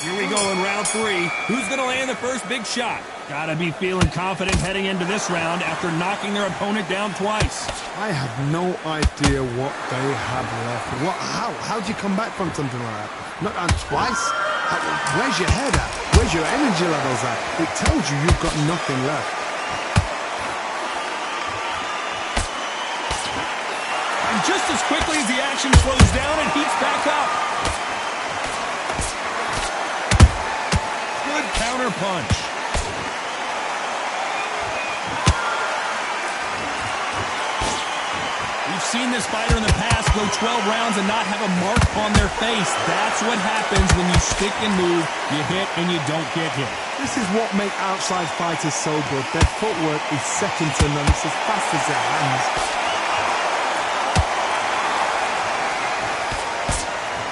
Here we go in round 3. Who's going to land the first big shot? Gotta be feeling confident heading into this round after knocking their opponent down twice. I have no idea what they have left. How do you come back from something like that? Not down twice? Where's your head at? Where's your energy levels at? It tells you you've got nothing left. And just as quickly as the action slows down, it heats back up. Good counter punch. We've seen this fighter in the past go 12 rounds and not have a mark on their face. That's what happens when you stick and move, you hit and you don't get hit. This is what makes outside fighters so good. Their footwork is second to none. It's as fast as their hands.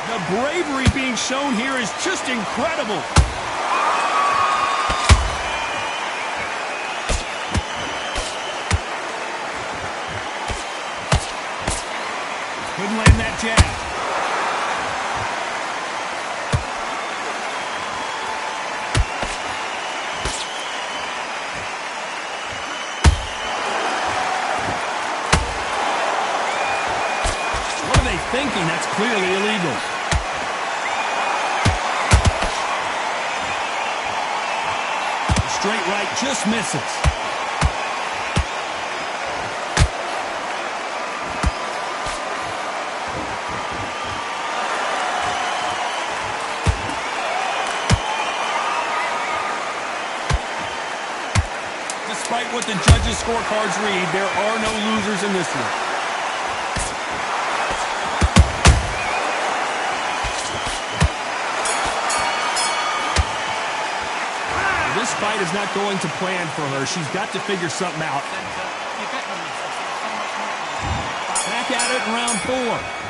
The bravery being shown here is just incredible. Couldn't land that jab. What are they thinking? That's clearly illegal. Straight right just misses. Despite what the judges' scorecards read, there are no losers in this one. This fight is not going to plan for her. She's got to figure something out. Back at it in round 4.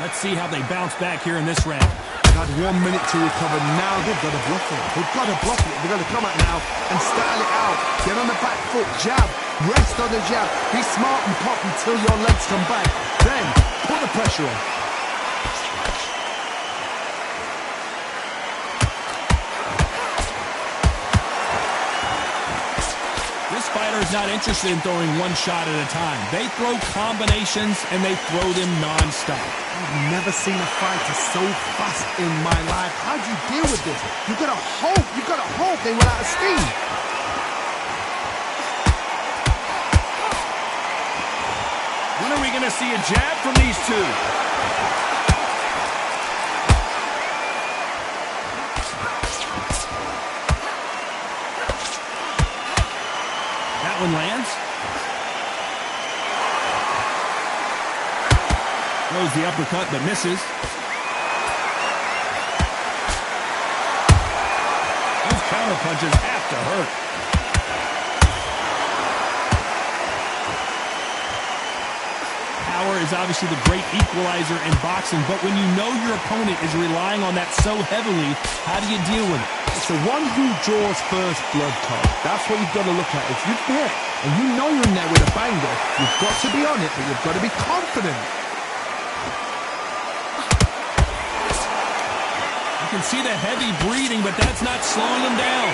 Let's see how they bounce back here in this round. Had 1 minute to recover. Now they've got to block it. They've got to block it. They've got to come out now and style it out. Get on the back foot, jab, rest on the jab. Be smart and pop until your legs come back. Then put the pressure on. This fighter is not interested in throwing one shot at a time. They throw combinations and they throw them non-stop. I've never seen a fighter so fast in my life. How do you deal with this? You've got to hope they run out of steam. When are we going to see a jab from these two? That one lands. Throws the uppercut but misses. Those counter punches have to hurt. Power is obviously the great equalizer in boxing, but when you know your opponent is relying on that so heavily, how do you deal with it? It's the one who draws first blood card. That's what you've got to look at. If you've hit and you know you're in there with a banger, you've got to be on it, but you've got to be confident. You can see the heavy breathing, but that's not slowing him down.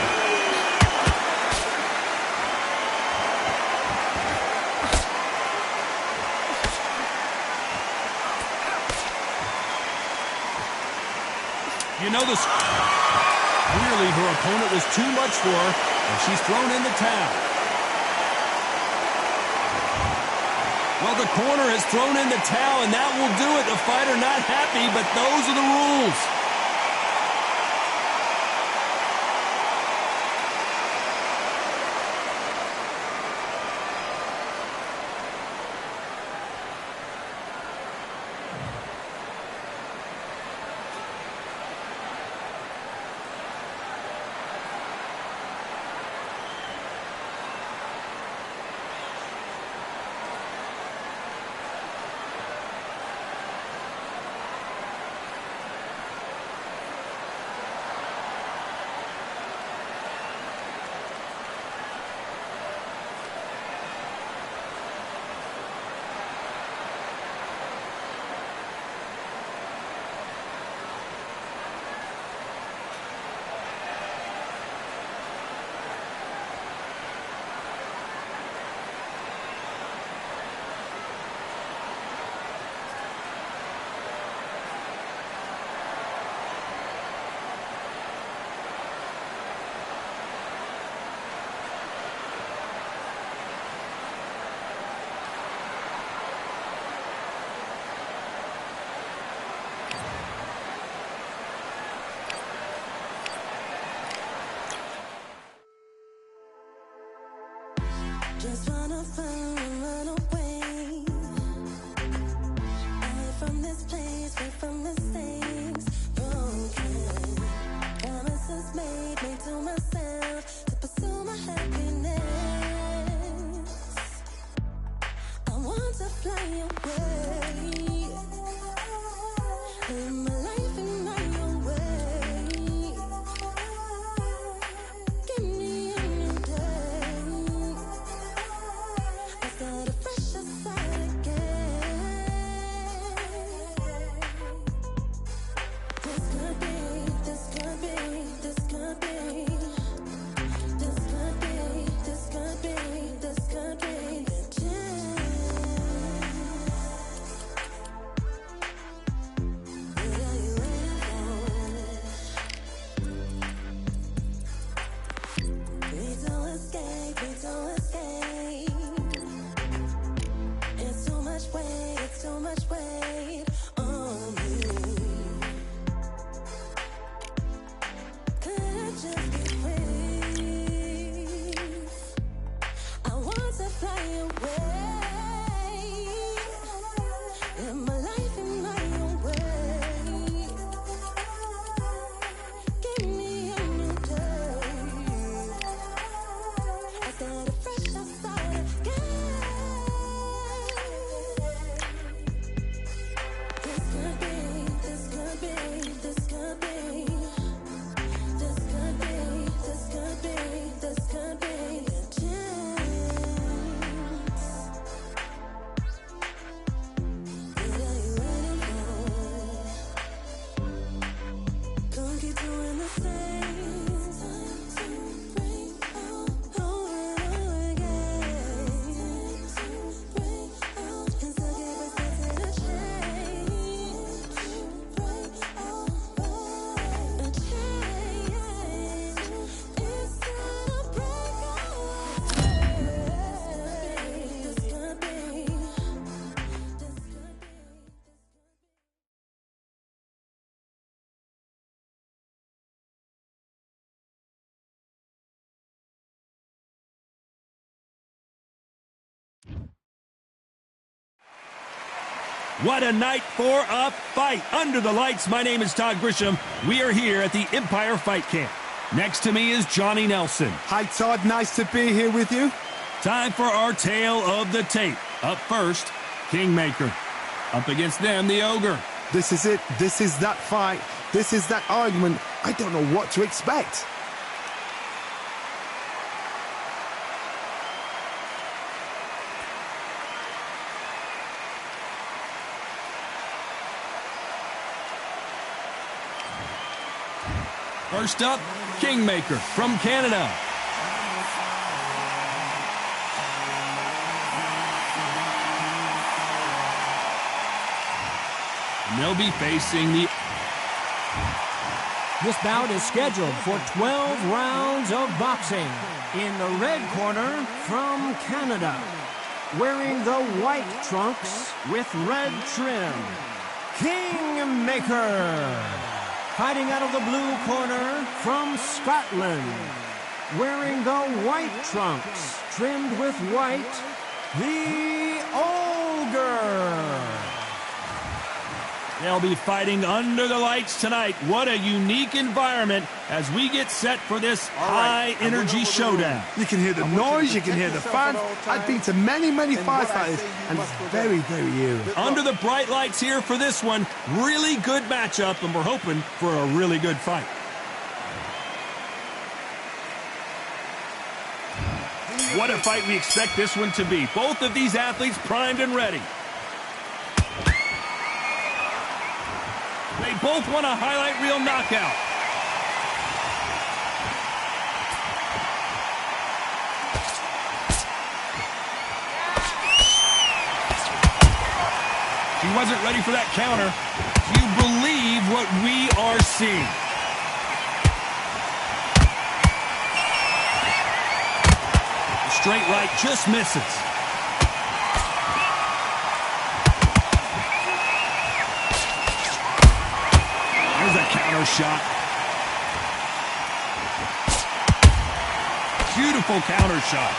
You know this. Clearly, her opponent was too much for her, and she's thrown in the towel. Well, the corner has thrown in the towel, and that will do it. The fighter not happy, but those are the rules. Just wanna run away. Away from this place, away from this things broken. Promises made to myself to pursue my happiness. I want to fly away. Live my life in my own way. Give me a new day. I start a fresh start again. This could be, this could be, this could be. This could be, this could be, this could be the chance. What are you waiting for? Need to escape, need to escape. It's too much weight, it's too much weight on me. Could I just be free? I want to fly away. Live my life in my own way. Give me a new day. I start a fresh, I start again. This could be, this could be, this could be. This could be, this could be, this could be the chance. What are you waiting for? Don't keep doing the same. Time to break out over and over again. To break out and still give us a change. Break out, a change. It's time to break out. This could be, this could be. What a night for a fight. Under the lights, my name is Todd Grisham. We are here at the Empire Fight Camp. Next to me is Johnny Nelson. Hi, Todd. Nice to be here with you. Time for our tale of the tape. Up first, Kingmaker. Up against them, the Ogre. This is it. This is that fight. This is that argument. I don't know what to expect. First up, Kingmaker from Canada. And they'll be facing the... This bout is scheduled for 12 rounds of boxing. In the red corner from Canada, wearing the white trunks with red trim, Kingmaker. Fighting out of the blue corner from Scotland, wearing the white trunks trimmed with white, the Ogre. They'll be fighting under the lights tonight. What a unique environment as we get set for this high-energy showdown. You can hear the noise, you can hear the fans. I've been to many, many fights like this, and it's very, very eerie. Under the bright lights here for this one, really good matchup, and we're hoping for a really good fight. What a fight we expect this one to be. Both of these athletes primed and ready. They both want a highlight reel knockout. She wasn't ready for that counter. Do you believe what we are seeing? The straight right just misses. There's a counter shot. Beautiful counter shot.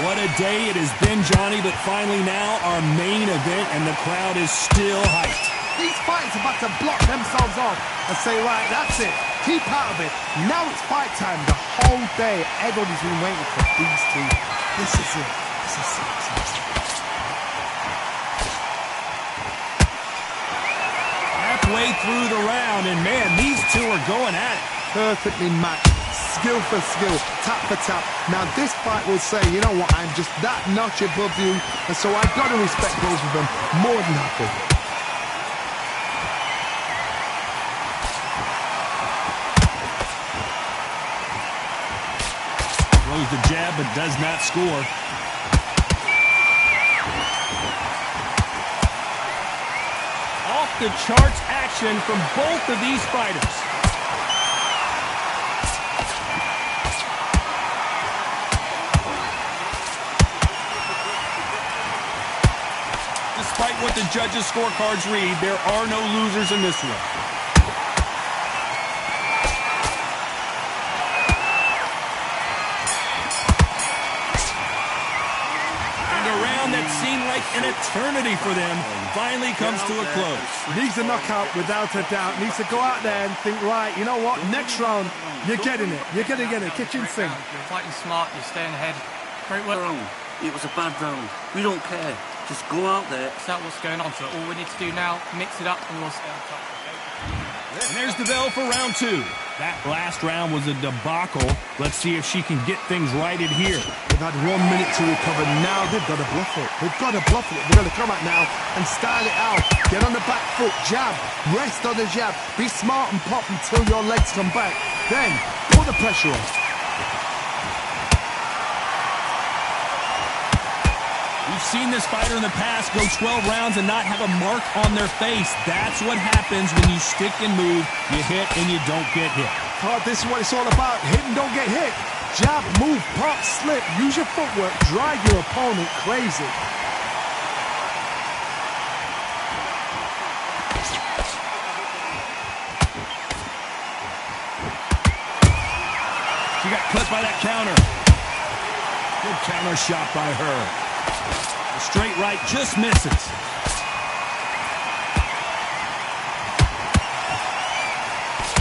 What a day it has been, Johnny, but finally now our main event, and the crowd is still hyped. These fighters are about to block themselves off and say, right, that's it. Keep out of it. Now it's fight time. The whole day, everybody's been waiting for these two. This is it. This is it. Halfway through the round, and man, these two are going at it. Perfectly matched. Skill for skill, tap for tap. Now this fight will say, you know what, I'm just that notch above you, and so I've got to respect both of them more than happy. Throws the jab but does not score. Off the charts action from both of these fighters. Despite what the judges' scorecards read, there are no losers in this one. And a round that seemed like an eternity for them finally comes to a close. Needs a knockout without a doubt. Needs to go out there and think, right, you know what, next round, you're getting it. You're going to get it. Kitchen sink. You're fighting smart, you're staying ahead. Very well. It was a bad round. We don't care. Just go out there. That's not what's going on, so all we need to do now, mix it up and we'll stay on top. And there's the bell for round two. That last round was a debacle. Let's see if she can get things righted here. They've had 1 minute to recover. Now they've got to bluff it. They've got to bluff it. They've got to come out now and style it out. Get on the back foot, jab, rest on the jab. Be smart and pop until your legs come back. Then put the pressure on. We've seen this fighter in the past go 12 rounds and not have a mark on their face. That's what happens when you stick and move, you hit and you don't get hit. God, this is what it's all about. Hit and don't get hit. Jab, move, pop, slip. Use your footwork. Drive your opponent crazy. She got clipped by that counter. Good counter shot by her. The straight right just misses.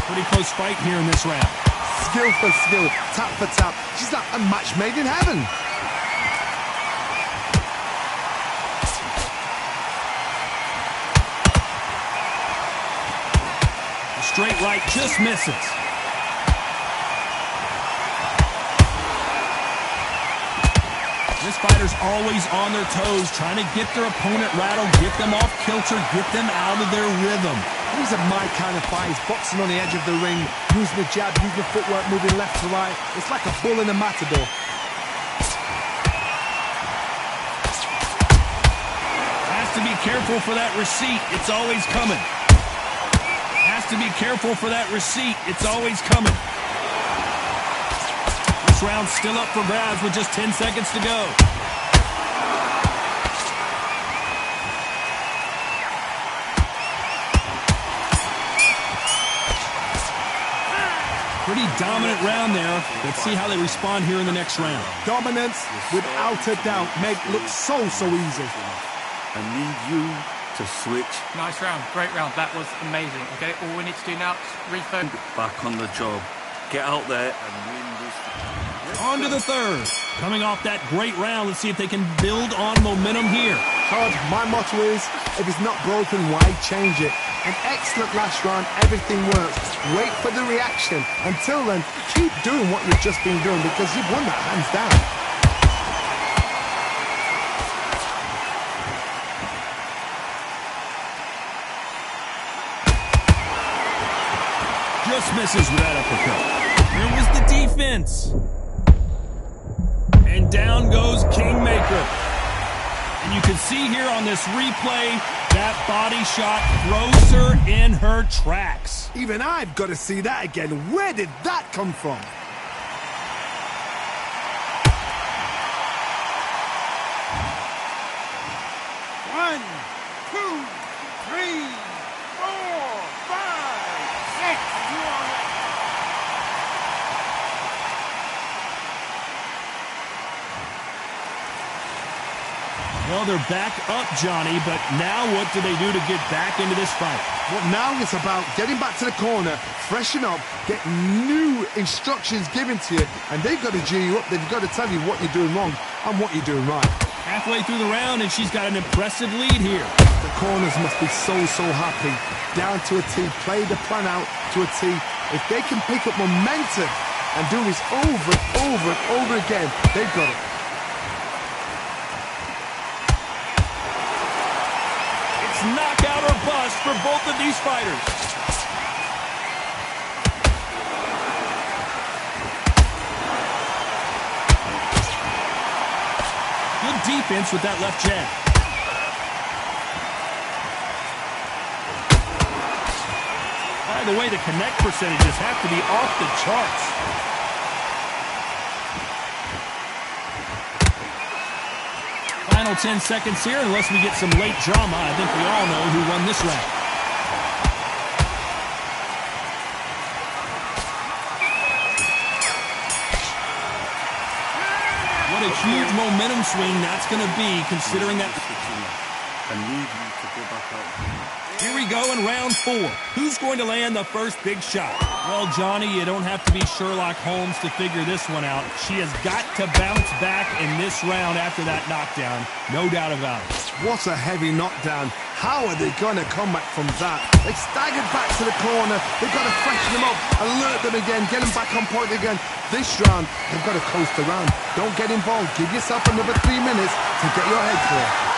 Pretty close fight here in this round. Skill for skill, tap for tap. She's like a match made in heaven. The straight right just misses. This fighter's always on their toes, trying to get their opponent rattled, get them off kilter, get them out of their rhythm. These are my kind of fights, boxing on the edge of the ring, using the jab, using the footwork, moving left to right. It's like a bull in a matador. Has to be careful for that receipt, it's always coming. Has to be careful for that receipt, it's always coming. This round's still up for grabs with just 10 seconds to go. Pretty dominant round there. Let's see how they respond here in the next round. Dominance, without a doubt, make it look so easy. I need you to switch Nice round, great round. That was amazing. Okay, all we need to do now is refocus. back on the job. Get out there and win this. On to the third. Coming off that great round, let's see if they can build on momentum here. Todd, my motto is, if it's not broken, why change it? An excellent last round, everything works. Wait for the reaction. Until then, keep doing what you've just been doing because you've won that hands down. Just misses with that uppercut. Where was the defense? And down goes Kingmaker. And you can see here on this replay, that body shot throws her in her tracks. Even I've got to see that again. Where did that come from? One, two, three, four, five, six. You are ready. Well, they're back up, Johnny, but now what do they do to get back into this fight? Well, now it's about getting back to the corner, freshen up, get new instructions given to you, and they've got to G you up. They've got to tell you what you're doing wrong and what you're doing right. Halfway through the round, and she's got an impressive lead here. The corners must be so happy. Down to a T, play the plan out to a T. If they can pick up momentum and do this over and over and over again, they've got it. It's knockout or bust for both of these fighters. Good defense with that left jab. By the way, the connect percentages have to be off the charts. Final 10 seconds here, unless we get some late drama. I think we all know who won this round. What a huge momentum swing that's going to be, considering that. I need you to go back out. Here we go in round 4. Who's going to land the first big shot? Well, Johnny, you don't have to be Sherlock Holmes to figure this one out. She has got to bounce back in this round after that knockdown. No doubt about it. What a heavy knockdown. How are they going to come back from that? They staggered back to the corner. They've got to freshen them up, alert them again, get them back on point again. This round, they've got to coast around. Don't get involved. Give yourself another 3 minutes to get your head clear.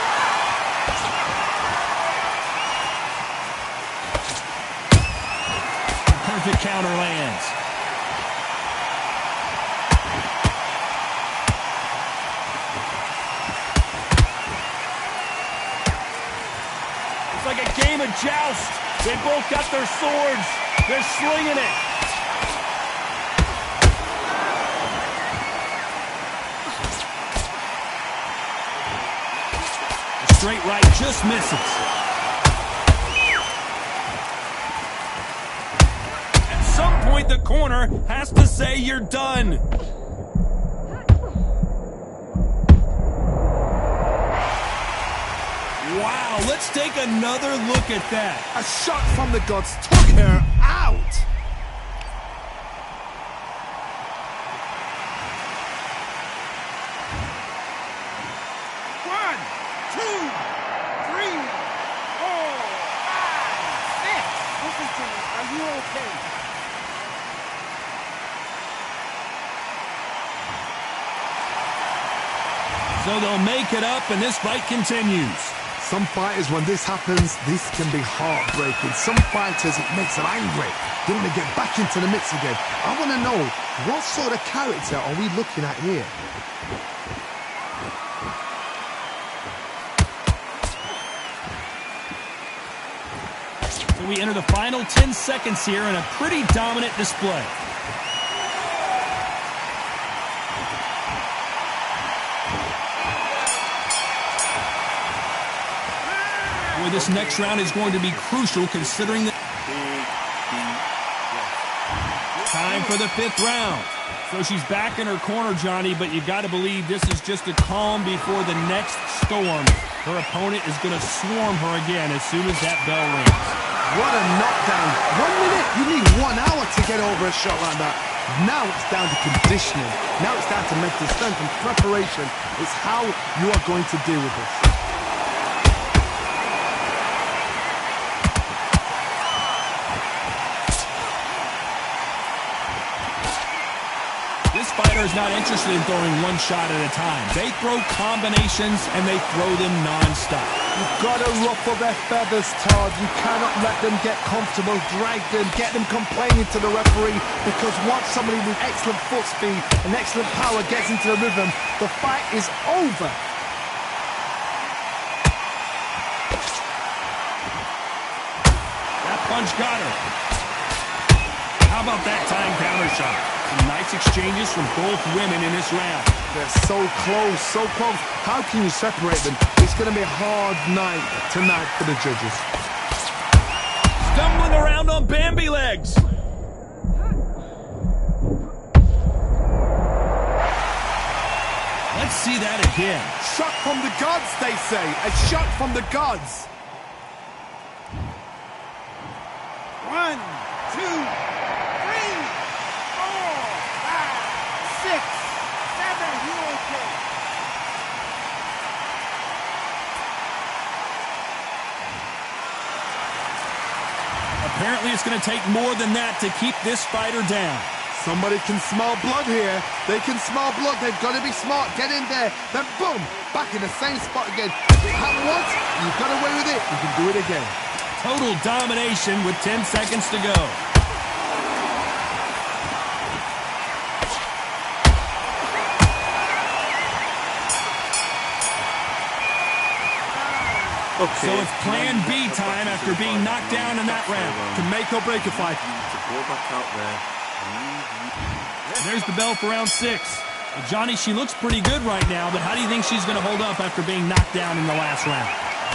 Perfect counter lands. It's like a game of joust. They both got their swords. They're slinging it. The straight right just misses. At some point, the corner has to say you're done. Wow, let's take another look at that. A shot from the gods took her out. One, two, three, four, five, six. Listen to me. Are you okay? So they'll make it up, and this fight continues. Some fighters, when this happens, this can be heartbreaking. Some fighters, it makes them angry. They want to get back into the mix again. I want to know, what sort of character are we looking at here? So we enter the final 10 seconds here in a pretty dominant display. Boy, this next round is going to be crucial considering the time for the 5th round. So she's back in her corner, Johnny, but you got to believe this is just a calm before the next storm. Her opponent is going to swarm her again as soon as that bell rings. What a knockdown. 1 minute, you need 1 hour to get over a shot like that. Now it's down to conditioning. Now it's down to mental strength and preparation. It's how you are going to deal with this. This fighter is not interested in throwing one shot at a time. They throw combinations, and they throw them non-stop. You've got to ruffle their feathers, Todd. You cannot let them get comfortable, drag them, get them complaining to the referee, because once somebody with excellent foot speed and excellent power gets into the rhythm, the fight is over. That punch got her. How about that time counter shot? Some nice exchanges from both women in this round. They're so close, so close. How can you separate them? It's going to be a hard night tonight for the judges. Stumbling around on Bambi legs. Let's see that again. Shot from the gods, they say. A shot from the gods. 1, 2, 3, 4, 5, 6, 7. You okay? Apparently it's going to take more than that to keep this fighter down. Somebody can smell blood here. They can smell blood. They've got to be smart. Get in there. Then boom, back in the same spot again. Once you got away with it, you can do it again. Total domination with 10 seconds to go. Okay. So it's plan B time after being knocked down in that round. To make or break a fight. To go back out there. There's the bell for round 6. Well, Johnny, she looks pretty good right now, but how do you think she's going to hold up after being knocked down in the last round?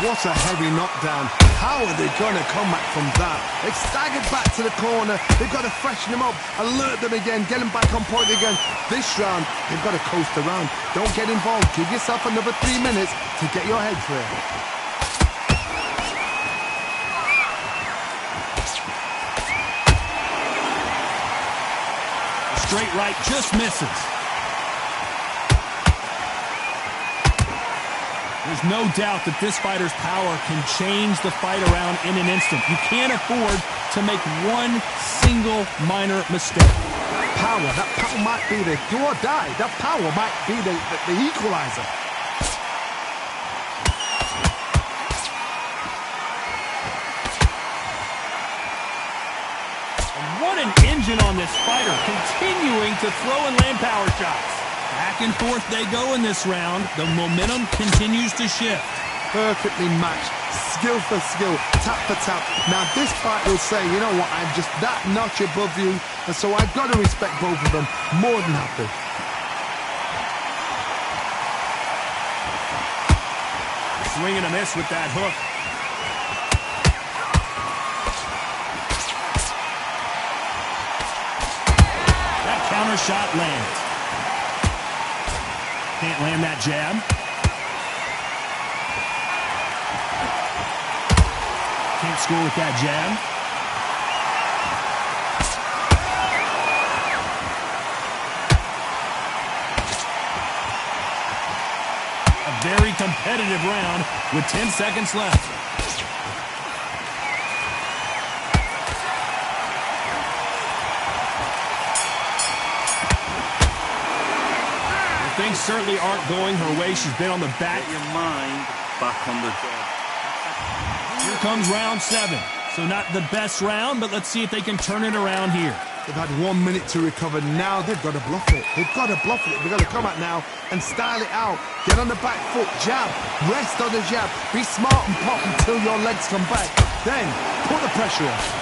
What a heavy knockdown. How are they going to come back from that? They've staggered back to the corner. They've got to freshen them up, alert them again, get them back on point again. This round, they've got to coast around. Don't get involved. Give yourself another 3 minutes to get your head clear. Straight right just misses. There's no doubt that this fighter's power can change the fight around in an instant. You can't afford to make one single minor mistake. That power might be the do or die. That power might be the equalizer. What an engine on this fighter, continuing to throw and land power shots. Back and forth they go in this round. The momentum continues to shift. Perfectly matched, skill for skill, tap for tap. Now this fight will say, you know what, I'm just that notch above you, and so I've got to respect both of them. More than happy. Swing and a miss with that hook. Counter shot lands. Can't land that jab. Can't score with that jab. A very competitive round with 10 seconds left. Things certainly aren't going her way. She's been on the back. Get your mind back on the job. Here comes round 7. So not the best round, but let's see if they can turn it around here. They've had 1 minute to recover. Now they've got to bluff it. They've got to bluff it. They've got to come out now and style it out. Get on the back foot, jab, rest on the jab. Be smart and pop until your legs come back. Then put the pressure on.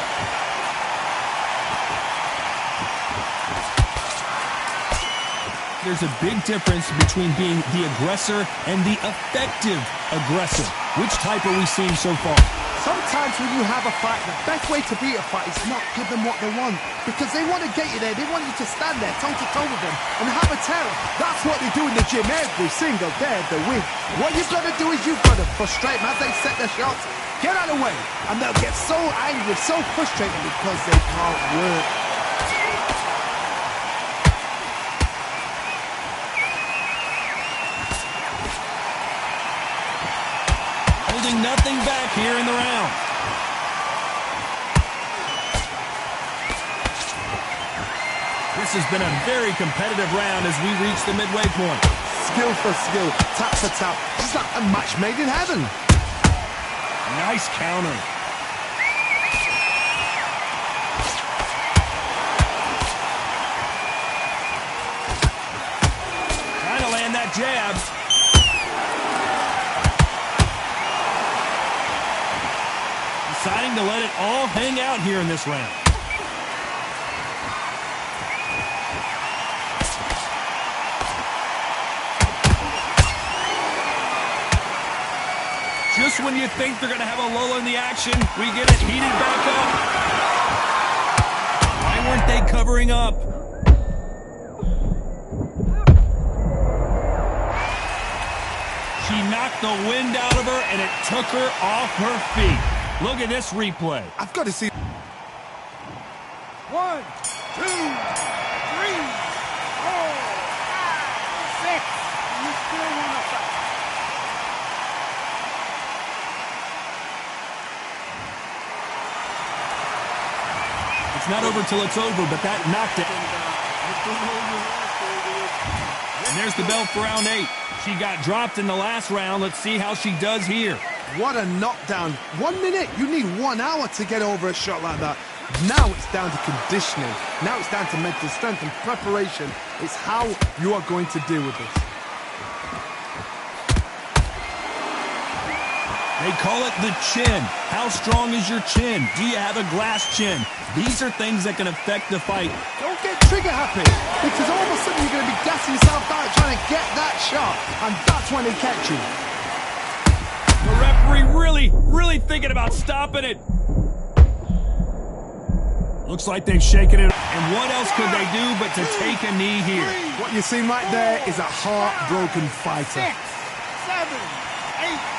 There's a big difference between being the aggressor and the effective aggressor. Which type are we seeing so far? Sometimes when you have a fight, the best way to beat a fight is not give them what they want. Because they want to get you there. They want you to stand there toe-to-toe with them and have a terror. That's what they do in the gym every single day of the week. What you've got to do is you've got to frustrate them as they set their shots. Get out of the way. And they'll get so angry, so frustrated because they can't work. Holding nothing back here in the round. This has been a very competitive round as we reach the midway point. Skill for skill, tap for tap. It's like a match made in heaven. Nice counter. Trying to land that jab. Deciding to let it all hang out here in this round. Just when you think they're going to have a lull in the action, we get it heated back up. Why weren't they covering up? knocked the wind out of her, and it took her off her feet. Look at this replay. I've got to see. 1, 2, 3, 4, 5, 6. And you still want to fight. It's not over till it's over, but that knocked it. And there's the bell for round 8. She got dropped in the last round. Let's see how she does here. What a knockdown. 1 minute, you need 1 hour to get over a shot like that. Now it's down to conditioning. Now it's down to mental strength and preparation. It's how you are going to deal with this. They call it the chin. How strong is your chin? Do you have a glass chin? These are things that can affect the fight. Don't get trigger happy, because all of a sudden you're going to be gassing yourself out trying to get that shot, and that's when they catch you. The referee really thinking about stopping it. Looks like they've shaken it. And what else could they do but to take a knee here? What you're seeing right there is a heartbroken fighter. 6, 7, 8.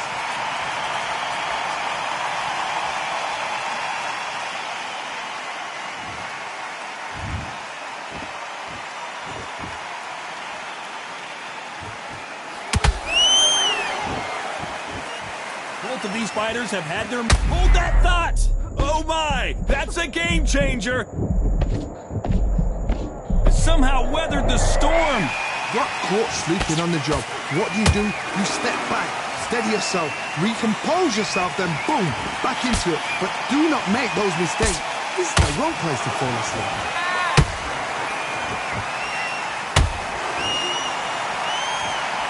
Both of these fighters have had their... Hold that thought! Oh my! That's a game changer! Somehow weathered the storm! Got caught sleeping on the job. What do? You step back, steady yourself, recompose yourself, then boom, back into it. But do not make those mistakes. This is the wrong place to fall asleep.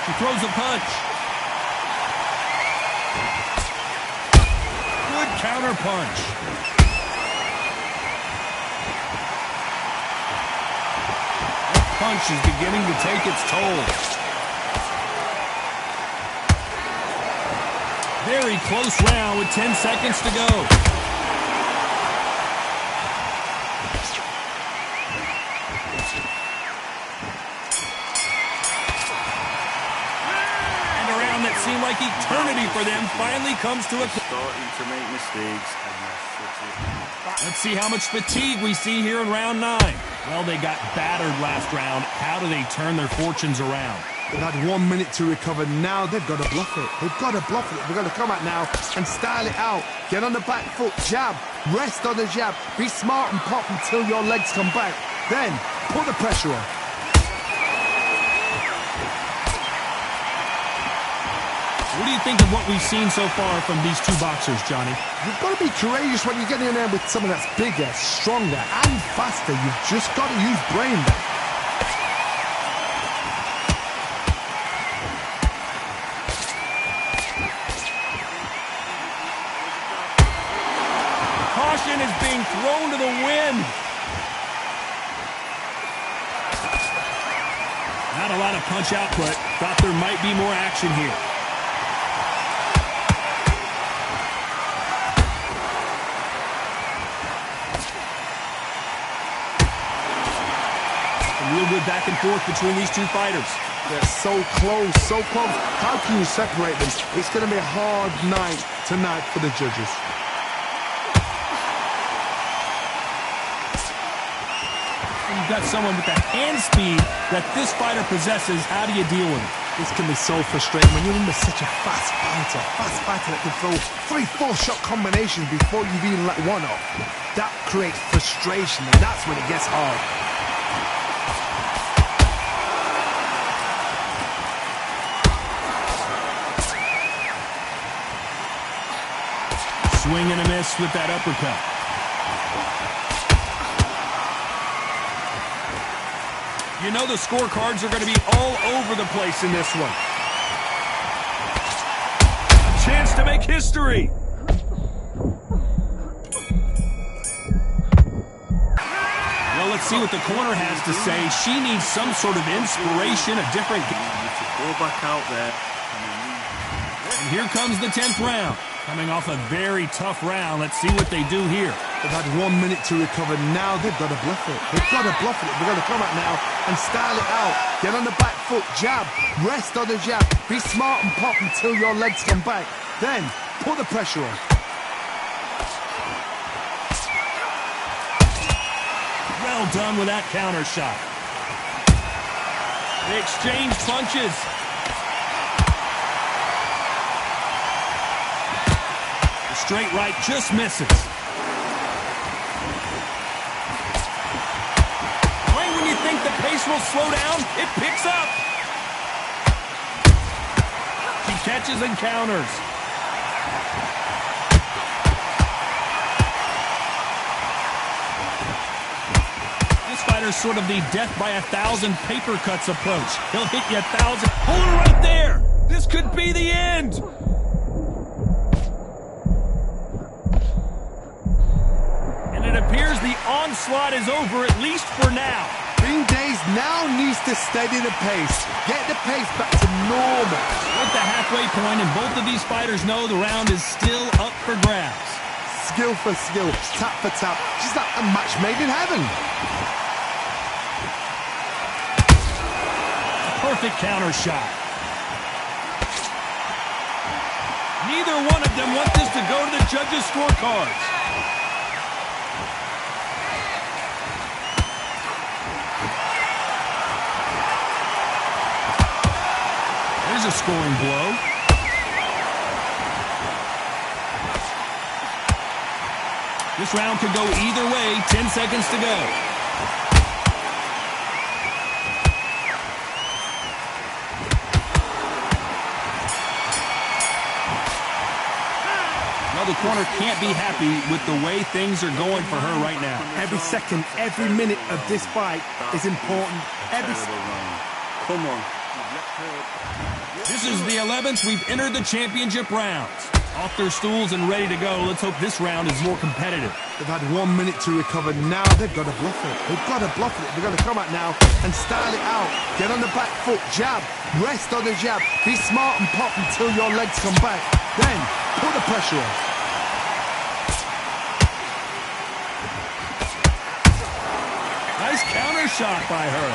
She throws a punch. Good counter punch. That punch is beginning to take its toll. Very close round with 10 seconds to go. That seemed like eternity for them finally comes to a... Starting to make mistakes. Let's see how much fatigue we see here in round 9. Well, they got battered last round. How do they turn their fortunes around? They've had 1 minute to recover. Now they've got to bluff it. They've got to bluff it. They've got to come out now and style it out. Get on the back foot, jab, rest on the jab. Be smart and pop until your legs come back. Then put the pressure on. What do you think of what we've seen so far from these two boxers, Johnny? You've got to be courageous when you get in there with someone that's bigger, stronger, and faster. You've just got to use brain there. Caution is being thrown to the wind. Not a lot of punch output. Thought there might be more action here. Real good back and forth between these two fighters. They're so close, so close. How can you separate them? It's going to be a hard night tonight for the judges. You've got someone with the hand speed that this fighter possesses. How do you deal with it? This can be so frustrating when you're under such a fast fighter that can throw 3-4 shot combinations before you've even let one off. That creates frustration, and that's when it gets hard. Swing and a miss with that uppercut. You know the scorecards are going to be all over the place in this one. A chance to make history. Well, let's see what the corner has to say. She needs some sort of inspiration, a different... Go back out there. And here comes the 10th round. Coming off a very tough round. Let's see what they do here. They've had 1 minute to recover. Now they've got to bluff it. They've got to bluff it. They've got to come out now and style it out. Get on the back foot, jab, rest on the jab. Be smart and pop until your legs come back. Then put the pressure on. Well done with that counter shot. They exchange punches. The straight right just misses. Right when you think the pace will slow down, it picks up. She catches and counters. This fighter's sort of the death by 1,000 paper cuts approach. He'll hit you 1,000. Hold it right there. This could be the end. And it appears the onslaught is over, at least for now. Green Days now needs to steady the pace. Get the pace back to normal. We're at the halfway point, and both of these fighters know the round is still up for grabs. Skill for skill, tap for tap. Just like a match made in heaven. Perfect counter shot. Neither one of them want this to go to the judges' scorecards. There's a scoring blow. This round could go either way. 10 seconds to go. Well, the corner can't be happy with the way things are going for her right now. Every second, every minute of this fight is important. Come on. This is the 11th. We've entered the championship rounds. Off their stools and ready to go. Let's hope this round is more competitive. They've had 1 minute to recover. Now they've got to bluff it. They've got to bluff it. They've got to come out now and style it out. Get on the back foot, jab, rest on the jab. Be smart and pop until your legs come back. Then put the pressure on. Nice counter shot by her.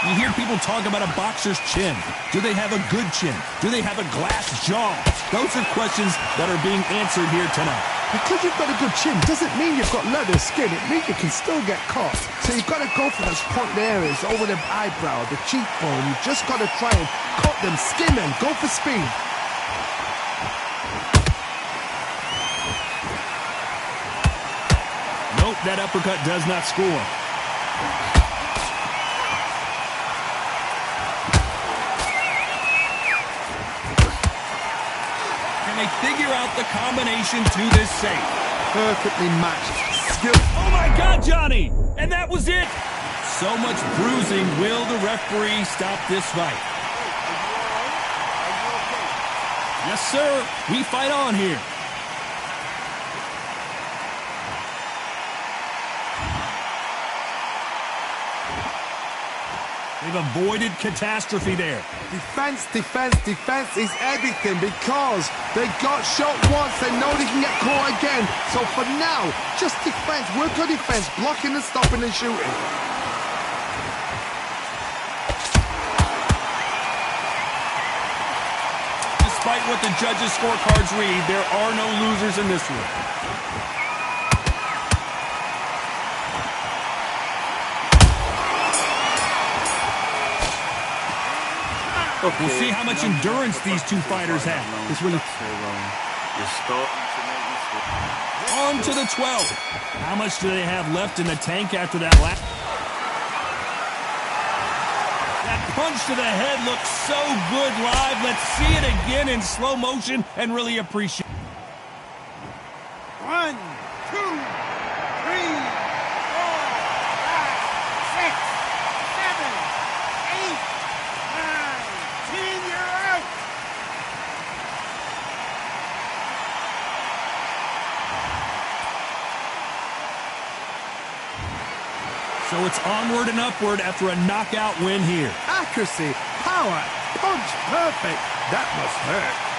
You hear people talk about a boxer's chin. Do they have a good chin? Do they have a glass jaw? Those are questions that are being answered here tonight. Because you've got a good chin doesn't mean you've got leather skin. It means you can still get caught. So you've got to go for those point areas over the eyebrow, the cheekbone. You've just got to try and cut them, skin them, go for speed. Nope, that uppercut does not score. They figure out the combination to this safe. Perfectly matched. Skill. Oh my God, Johnny! And that was it! So much bruising. Will the referee stop this fight? Yes, sir. We fight on here. They've avoided catastrophe there. Defense, defense, defense is everything because they got shot once. They know they can get caught again. So for now, just defense. Work on defense, blocking and stopping and shooting. Despite what the judges' scorecards read, there are no losers in this one. Okay. We'll see how much endurance these two fighters have. This will. You're starting to make mistakes. On to the 12th. How much do they have left in the tank after that last? That punch to the head looks so good live. Let's see it again in slow motion and really appreciate it. 1, 2, 3, 4, 5, 6, 7, 8, 9, 10. You're out. So it's onward and upward after a knockout win here. Accuracy, power, punch, perfect. That must hurt.